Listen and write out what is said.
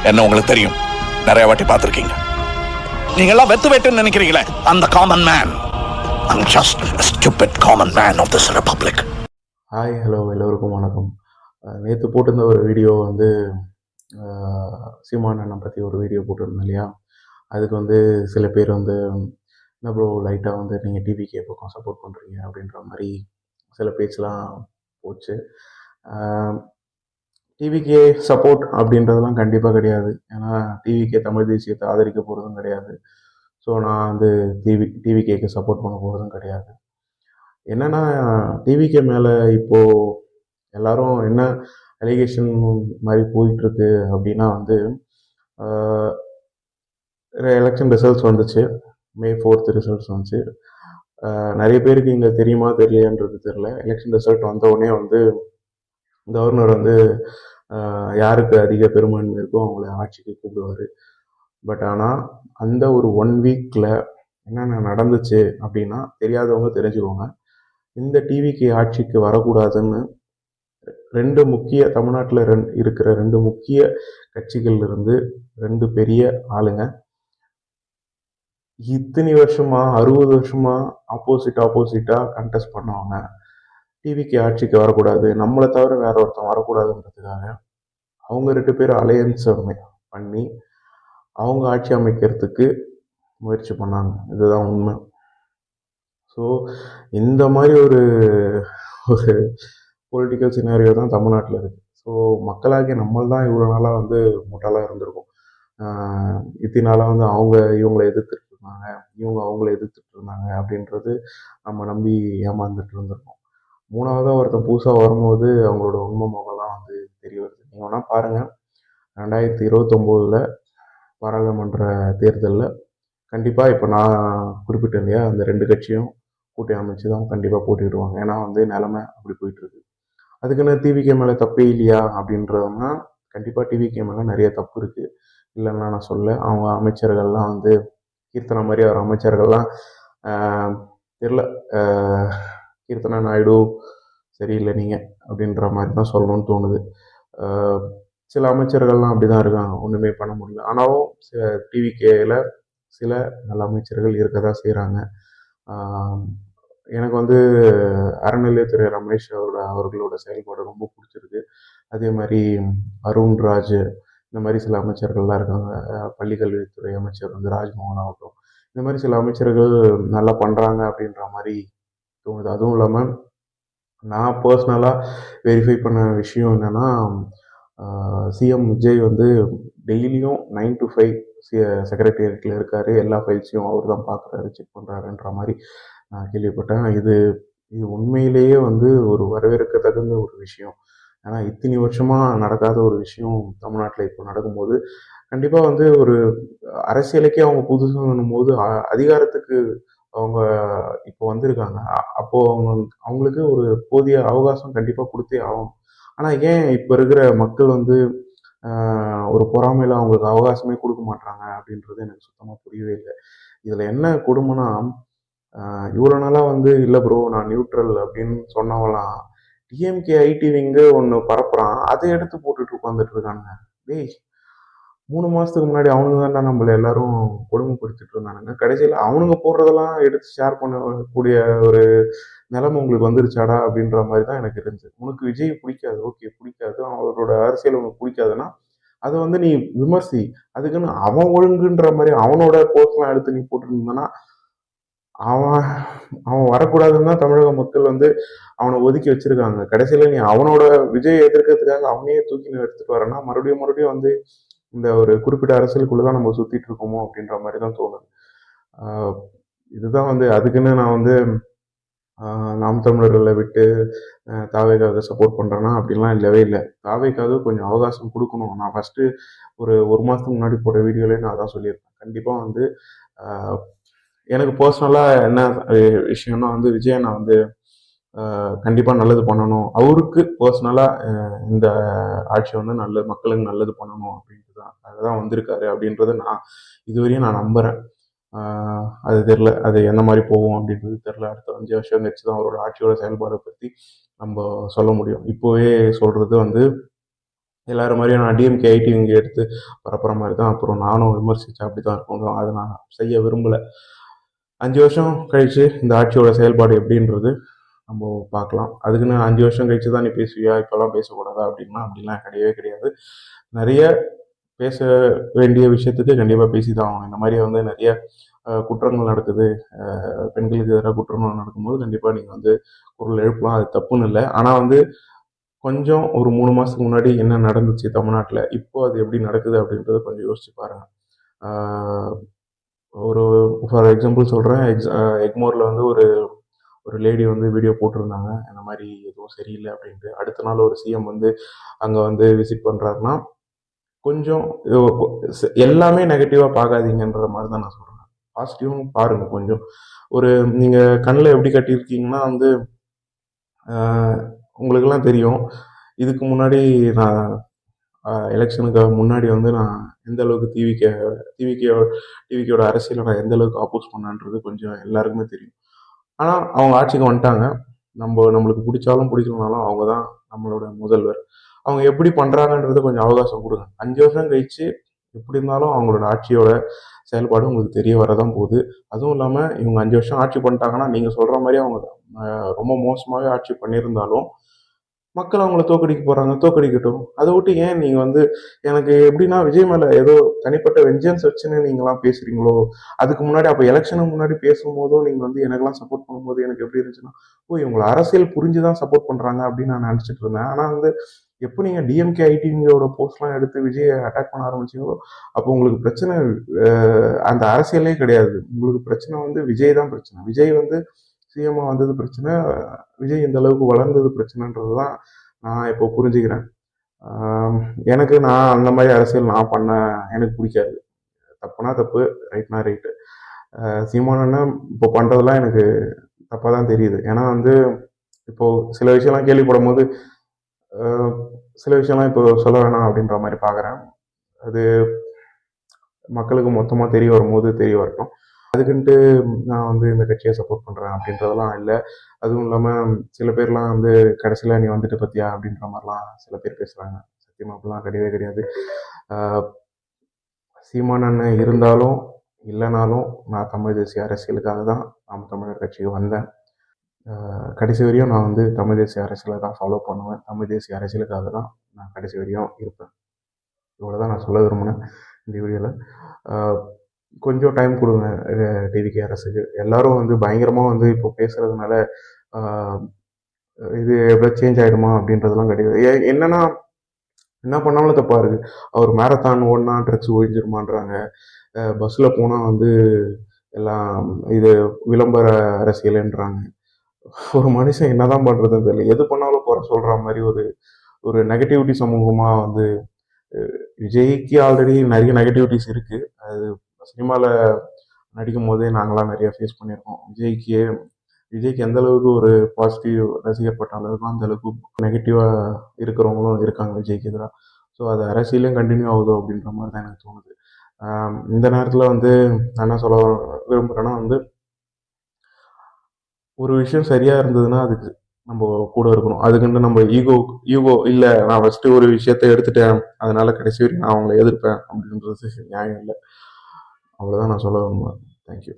என்ன உங்களுக்கு தெரியும், நிறைய வாட்டி பார்த்துருக்கீங்க. நீங்க எல்லாம் வெத்து வெட்டுன்னு நினைக்கிறீங்களே, அந்த common man. I'm just a stupid common man of this republic. Hi hello எல்லோருக்கும் வணக்கம். நேற்று போட்டிருந்த ஒரு வீடியோ வந்து சீமான் அண்ணன் பற்றி ஒரு வீடியோ போட்டிருந்தேன் இல்லையா. அதுக்கு வந்து சில பேர் வந்து என்ன ப்ரோ லைட்டாக வந்து நீங்கள் டிவிகே பக்கம் சப்போர்ட் பண்ணுறீங்க அப்படின்ற மாதிரி சில பேச்செலாம் போச்சு. டிவிகே சப்போர்ட் அப்படின்றதெல்லாம் கண்டிப்பாக கிடையாது. ஏன்னா டிவிகே தமிழ் தேசியத்தை ஆதரிக்க போகிறதும் கிடையாது. ஸோ நான் வந்து டிவிகேக்கு சப்போர்ட் பண்ண போகிறதும் கிடையாது. என்னென்னா டிவிகே மேலே இப்போது எல்லாரும் என்ன அலிகேஷன் மாதிரி போயிட்டுருக்கு அப்படின்னா வந்து எலெக்ஷன் ரிசல்ட்ஸ் வந்துச்சு. May 4th ரிசல்ட்ஸ் வந்துச்சு. நிறைய பேருக்கு இங்கே தெரியுமா தெரியலையான்றது தெரில. எலெக்ஷன் ரிசல்ட் வந்தவுடனே வந்து கவர்னர் வந்து யாருக்கு அதிக பெரும்பான்மை இருக்கோ அவங்கள ஆட்சிக்கு கூப்பிடுவார். பட் ஆனால் அந்த ஒரு 1 வீக்கில் என்னென்ன நடந்துச்சு அப்படின்னா தெரியாதவங்க தெரிஞ்சுக்கோங்க. இந்த டிவிக்கு ஆட்சிக்கு வரக்கூடாதுன்னு தமிழ்நாட்டில் இருக்கிற 2 முக்கிய கட்சிகள் இருந்து 2 பெரிய ஆளுங்க இத்தனை வருஷமா 60 வருஷமா ஆப்போசிட்டா கண்டெஸ்ட் பண்ணவங்க டிவிக்கு ஆட்சிக்கு வரக்கூடாது, நம்மளை தவிர வேற ஒருத்தன் வரக்கூடாதுன்றதுக்காக அவங்க 2 பேரும் அலையன்ஸ் பண்ணி அவங்க ஆட்சி அமைக்கிறதுக்கு முயற்சி பண்ணாங்க. இதுதான் உண்மை. ஸோ இந்த மாதிரி ஒரு பொலிட்டிக்கல் சினாரியோ தான் தமிழ்நாட்டில் இருக்குது. ஸோ மக்களாகிய நம்ம தான் இவ்வளோ நாளாக வந்து முட்டாளாக இருந்திருக்கோம். இத்தனை நாளாக வந்து அவங்க இவங்களை எதிர்த்துட்டு இருந்தாங்க, இவங்க அவங்கள எதிர்த்துட்டு இருந்தாங்க அப்படின்றது நம்ம நம்பி ஏமாந்துட்டு இருந்திருக்கோம். 3வதாக ஒருத்தன் புதுசாக வரும்போது அவங்களோட உண்மை முகம்லாம் வந்து தெரிய வருது. நீங்கள் வேணால் பாருங்கள், 2029 பாராளுமன்ற தேர்தலில் கண்டிப்பாக இப்போ நான் குறிப்பிட்டேன் இல்லையா, அந்த 2 கட்சியும் கூட்டி அமைச்சு தான் கண்டிப்பாக போட்டிடுவாங்க. ஏன்னா வந்து நிலைமை அப்படி போயிட்டுருக்கு. அதுக்குன்னு டிவிகே மேலே தப்பே இல்லையா அப்படின்றதுனா கண்டிப்பாக டிவிகே மேலே நிறைய தப்பு இருக்குது, இல்லைன்னா நான் சொல்ல. அவங்க அமைச்சர்கள்லாம் வந்து கீர்த்தனா மாதிரி அவர் அமைச்சர்கள்லாம் தெரில, கீர்த்தனா நாயுடு சரியில்லை நீங்கள் அப்படின்ற மாதிரி தான் சொல்லணும்னு தோணுது. சில அமைச்சர்கள்லாம் அப்படி தான் இருக்காங்க, ஒன்றுமே பண்ண முடியல. ஆனாலும் டிவிகேயில் சில நல்ல அமைச்சர்கள் இருக்க தான் செய்கிறாங்க. எனக்கு வந்து அறநிலையத்துறை ரமேஷ் அவர்களோட செயல்பாடு ரொம்ப பிடிச்சிருக்கு. அதே மாதிரி அருண்ராஜ், இந்த மாதிரி சில அமைச்சர்கள்லாம் இருக்காங்க. பள்ளிக்கல்வித்துறை அமைச்சர் வந்து ராஜ்மோகன் ஆகட்டும், இந்த மாதிரி சில அமைச்சர்கள் நல்லா பண்ணுறாங்க அப்படின்ற மாதிரி தோணுது. அதுவும் இல்லாமல் நான் பர்சனலாக வெரிஃபை பண்ண விஷயம் என்னென்னா, சிஎம் விஜய் வந்து டெய்லியும் 9 to 5 செக்ரட்டேரியட்டில் இருக்கார். எல்லா ஃபைல்ஸையும் அவர் தான் பார்க்குறாரு, செக் பண்ணுறாருன்ற மாதிரி நான் கேள்விப்பட்டேன். இது உண்மையிலேயே வந்து ஒரு வரவேற்க தகுந்த ஒரு விஷயம். ஏன்னா இத்தனை வருஷமாக நடக்காத ஒரு விஷயம் தமிழ்நாட்டில் இப்போ நடக்கும்போது கண்டிப்பாக வந்து ஒரு அரசியலுக்கே அவங்க புதுசுன்னும் போது அதிகாரத்துக்கு அவங்க இப்போ வந்திருக்காங்க. அப்போது அவங்களுக்கு ஒரு போதிய அவகாசம் கண்டிப்பாக கொடுத்தே ஆகும். ஆனால் ஏன் இப்போ இருக்கிற மக்கள் வந்து ஒரு பொறாமையில் அவங்களுக்கு அவகாசமே கொடுக்க மாட்டாங்க அப்படின்றது எனக்கு சுத்தமாக புரியவே இல்லை. இதில் என்ன கொடுமைனா, இவ்வளோ நாளாக வந்து இல்லை ப்ரோ நான் நியூட்ரல் அப்படின்னு சொன்னவங்களாம் டிஎம்கே ஐடி விங்கு ஒன்று பரப்புகிறான், அதை எடுத்து போட்டுட்டு உட்காந்துட்டு இருக்கானுங்க. டேய், 3 மாதத்துக்கு முன்னாடி அவனுங்க தான்டா நம்மளை எல்லாரும் கொடுமைப்படுத்திட்டு இருந்தானுங்க. கடைசியில் அவனுங்க போடுறதெல்லாம் எடுத்து ஷேர் பண்ணக்கூடிய ஒரு நிலைமை உங்களுக்கு வந்துருச்சாடா அப்படின்ற மாதிரி தான் எனக்கு இருந்துச்சு. உனக்கு விஜய் பிடிக்காது, ஓகே பிடிக்காது, அவரோட அரசியல் உனக்கு பிடிக்காதுன்னா அதை வந்து நீ விமர்சி. அதுக்குன்னு அவன் ஒழுங்குன்ற மாதிரி அவனோட போஸ்ட்லாம் எடுத்து நீ போட்டுருந்தனா அவன் வரக்கூடாதுன்னு தான் தமிழக மக்கள் வந்து அவனை ஒதுக்கி வச்சிருக்காங்க. கடைசியில் நீ அவனோட விஜய் எதிர்க்கிறதுக்காக அவனையே தூக்கி எடுத்துட்டு வரேன்னா மறுபடியும் வந்து இந்த ஒரு குறிப்பிட்ட அரசியலுக்குள்ளதான் நம்ம சுத்திட்டு இருக்கோமோ அப்படின்ற மாதிரி தான் தோணுது. இதுதான் வந்து அதுக்குன்னு நான் வந்து நாம் தமிழர்களை விட்டு தாவேக்காக சப்போர்ட் பண்ணுறேன்னா அப்படின்லாம் இல்லவே இல்லை. தாவேக்காக கொஞ்சம் அவகாசம் கொடுக்கணும். நான் ஃபஸ்ட்டு ஒரு மாதத்துக்கு முன்னாடி போட்ட வீடியோலேயே நான் அதான் சொல்லியிருப்பேன். கண்டிப்பாக வந்து எனக்கு பர்சனலாக என்ன விஷயம்னா வந்து விஜய் நான் வந்து கண்டிப்பாக நல்லது பண்ணணும், அவருக்கு பர்சனலாக இந்த ஆட்சி வந்து மக்களுக்கு நல்லது பண்ணணும் அப்படின்ட்டு தான் அதுதான் வந்திருக்காரு அப்படின்றத நான் இதுவரையும் நான் நம்புகிறேன். அது தெரில, அது என்ன மாதிரி போகும் அப்படின்றது தெரில. அடுத்த 5 வருஷம் கழிச்சு தான் அவரோட ஆட்சியோட செயல்பாடை பற்றி நம்ம சொல்ல முடியும். இப்போவே சொல்கிறது வந்து எல்லாரும் மாதிரியும் நான் டிஎம்கே ஐடிவிங்க எடுத்து பரப்புற மாதிரி தான் அப்புறம் நானும் விமர்சித்தேன். அப்படி தான் இருக்கணும், அதை நான் செய்ய விரும்பலை. 5 வருஷம் கழித்து இந்த ஆட்சியோட செயல்பாடு எப்படின்றது நம்ம பார்க்கலாம். அதுக்குன்னு 5 வருஷம் கழிச்சு தான் நீ பேசுவியா, இப்போல்லாம் பேசக்கூடாதா அப்படிலாம் கிடையவே கிடையாது. நிறைய பேச வேண்டிய விஷயத்துக்கு கண்டிப்பாக பேசி தான் ஆகணும். இந்த மாதிரி வந்து நிறைய குற்றங்கள் நடக்குது, பெண்களுக்கு எதிராக குற்றங்கள் நடக்கும்போது கண்டிப்பாக நீங்கள் வந்து குரல் எழுப்பலாம், அது தப்புன்னு இல்லை. ஆனால் வந்து கொஞ்சம் ஒரு 3 மாதத்துக்கு முன்னாடி என்ன நடந்துச்சு தமிழ்நாட்டில், இப்போ அது எப்படி நடக்குது அப்படின்றத கொஞ்சம் யோசிச்சு பாருங்கள். ஒரு ஃபார் எக்ஸாம்பிள் சொல்கிறேன், எக்மோரில் வந்து ஒரு லேடி வந்து வீடியோ போட்டிருந்தாங்க, இந்த மாதிரி எதுவும் சரியில்லை அப்படின்ட்டு. அடுத்த நாள் ஒரு சிஎம் வந்து அங்கே வந்து விசிட் பண்ணுறாருன்னா கொஞ்சம் எல்லாமே நெகட்டிவாக பார்க்காதீங்கன்ற மாதிரி தான் நான் சொல்கிறேன். பாசிட்டிவும் பாருங்கள் கொஞ்சம். ஒரு நீங்கள் கண்ணில் எப்படி கட்டியிருக்கீங்கன்னா வந்து உங்களுக்கெல்லாம் தெரியும். இதுக்கு முன்னாடி நான் எலெக்ஷனுக்கு முன்னாடி வந்து நான் எந்த அளவுக்கு டிவிக்கோட அரசியலை நான் எந்த அளவுக்கு ஆப்போஸ் பண்ணேன்றது கொஞ்சம் எல்லாருக்குமே தெரியும். ஆனால் அவங்க ஆட்சிக்கு வந்துட்டாங்க. நம்மளுக்கு பிடிச்சாலும் பிடிக்கலனாலும் அவங்க தான் நம்மளோட முதல்வர். அவங்க எப்படி பண்ணுறாங்கன்றது கொஞ்சம் அவகாசம் கொடுங்க. 5 வருஷம் கழிச்சு எப்படி இருந்தாலும் அவங்களோட ஆட்சியோட செயல்பாடு உங்களுக்கு தெரிய வரதான் போகுது. அதுவும் இல்லாமல் இவங்க 5 வருஷம் ஆட்சி பண்ணிட்டாங்கன்னா நீங்கள் சொல்கிற மாதிரி அவங்க ரொம்ப மோசமாகவே ஆட்சி பண்ணியிருந்தாலும் மக்கள் அவங்கள தோக்கடிக்க போகிறாங்க, தோக்கடிக்கட்டும். அதை விட்டு ஏன் நீங்கள் வந்து எனக்கு எப்படின்னா விஜய் மேலே ஏதோ தனிப்பட்ட வெஞ்சன்ஸ் வச்சுன்னு நீங்களாம் பேசுகிறீங்களோ, அதுக்கு முன்னாடி அப்போ எலெக்ஷனுக்கு முன்னாடி பேசும்போதும் நீங்கள் வந்து எனக்கெல்லாம் சப்போர்ட் பண்ணும்போது எனக்கு எப்படி இருந்துச்சுன்னா, இவங்களை அரசியல் புரிஞ்சு தான் சப்போர்ட் பண்ணுறாங்க அப்படின்னு நான் நினச்சிட்டு இருந்தேன். ஆனால் வந்து எப்போ நீங்கள் டிஎம்கே ஐடிவியோட போஸ்ட்லாம் எடுத்து விஜயை அட்டாக் பண்ண ஆரம்பிச்சிங்களோ அப்போ உங்களுக்கு பிரச்சனை அந்த அரசியலே கிடையாது. உங்களுக்கு பிரச்சனை வந்து விஜய் தான் பிரச்சனை. விஜய் வந்து சிஎம்மா வந்தது பிரச்சனை, விஜய் இந்த அளவுக்கு வளர்ந்தது பிரச்சனைன்றது தான் நான் இப்போ புரிஞ்சுக்கிறேன். நான் அந்த மாதிரி அரசியல் நான் பண்ண எனக்கு பிடிக்காது. தப்புனா தப்பு, ரைட்னா ரைட்டு. சீமானன்னா இப்போ பண்ணுறதுலாம் எனக்கு தப்பாக தான் தெரியுது. ஏன்னா வந்து இப்போது சில விஷயம்லாம் கேள்விப்படும் போது சில விஷயம்லாம் இப்போ சொல்ல வேணாம் அப்படின்ற மாதிரி பார்க்குறேன். அது மக்களுக்கு மொத்தமாக தெரிய வரும்போது தெரிய வரட்டும். அதுக்குன்ட்டு நான் வந்து இந்த கட்சியை சப்போர்ட் பண்ணுறேன் அப்படின்றதெல்லாம் இல்லை. அதுவும் இல்லாமல் சில பேர்லாம் வந்து கடைசியில் நீ வந்துட்டு பற்றியா அப்படின்ற மாதிரிலாம் சில பேர் பேசுகிறாங்க. சத்தியமாக அப்படிலாம் கிடையவே கிடையாது. சீமான் அண்ணன் இருந்தாலும் இல்லைனாலும் நான் தமிழ் தேசிய அரசியலுக்காக தான் நாம் தமிழர் கட்சிக்கு வந்தேன். கடைசி வரையும் நான் வந்து தமிழ் தேசிய அரசியலை தான் ஃபாலோ பண்ணுவேன். தமிழ் தேசிய அரசியலுக்காக தான் நான் கடைசி வரையும் இருப்பேன். இவ்வளோ தான் நான் சொல்ல விரும்பினேன் இந்த வீடியோவில். கொஞ்சம் டைம் கொடுங்க டிவிகே அரசுக்கு. எல்லாரும் வந்து பயங்கரமாக வந்து இப்போ பேசுகிறதுனால இது எவ்வளோ சேஞ்ச் ஆகிடுமா அப்படின்றதெல்லாம் கிடையாது. என்னென்னா என்ன பண்ணாலும் தப்பாக இருக்குது. அவர் மேரத்தான் ஓடினா ட்ரக்ஸ் ஒழிஞ்சிருமான்றாங்க, பஸ்ஸில் போனால் வந்து எல்லாம் இது விளம்பர அரசியல்ன்றாங்க. ஒரு மனுஷன் என்னதான் பண்ணுறதுன்னு தெரியல. எது பண்ணாலும் குறை சொல்கிற மாதிரி ஒரு நெகட்டிவிட்டி சமூகமாக வந்து விஜய்க்கு ஆல்ரெடி நிறைய நெகட்டிவிட்டிஸ் இருக்குது. அது சினிமாவில் நடிக்கும் போதே நாங்களாம் நிறையா ஃபேஸ் பண்ணியிருக்கோம். விஜய்க்கு எந்த அளவுக்கு ஒரு பாசிட்டிவ் ரசிகப்பட்ட அளவுக்கு அந்த அளவுக்கு நெகட்டிவாக இருக்கிறவங்களும் இருக்காங்க விஜய்க்கு எதிராக. ஸோ அது அரசியலையும் கண்டினியூ ஆகுதோ அப்படின்ற மாதிரி தான் எனக்கு தோணுது. இந்த நேரத்தில் வந்து நான் என்ன சொல்ல விரும்புகிறேன்னா வந்து ஒரு விஷயம் சரியாக இருந்ததுன்னா அதுக்கு நம்ம கூட இருக்கணும். அதுக்குன்ட்டு நம்ம ஈகோ இல்லை, நான் ஃபஸ்ட்டு ஒரு விஷயத்தை எடுத்துட்டேன் அதனால கடைசி வரைக்கும் நான் அவங்கள எதிர்ப்பேன் அப்படின்றது நியாயம் இல்லை. அவ்வளோதான் நான் சொல்ல விரும்புகிறேன். தேங்க்யூ.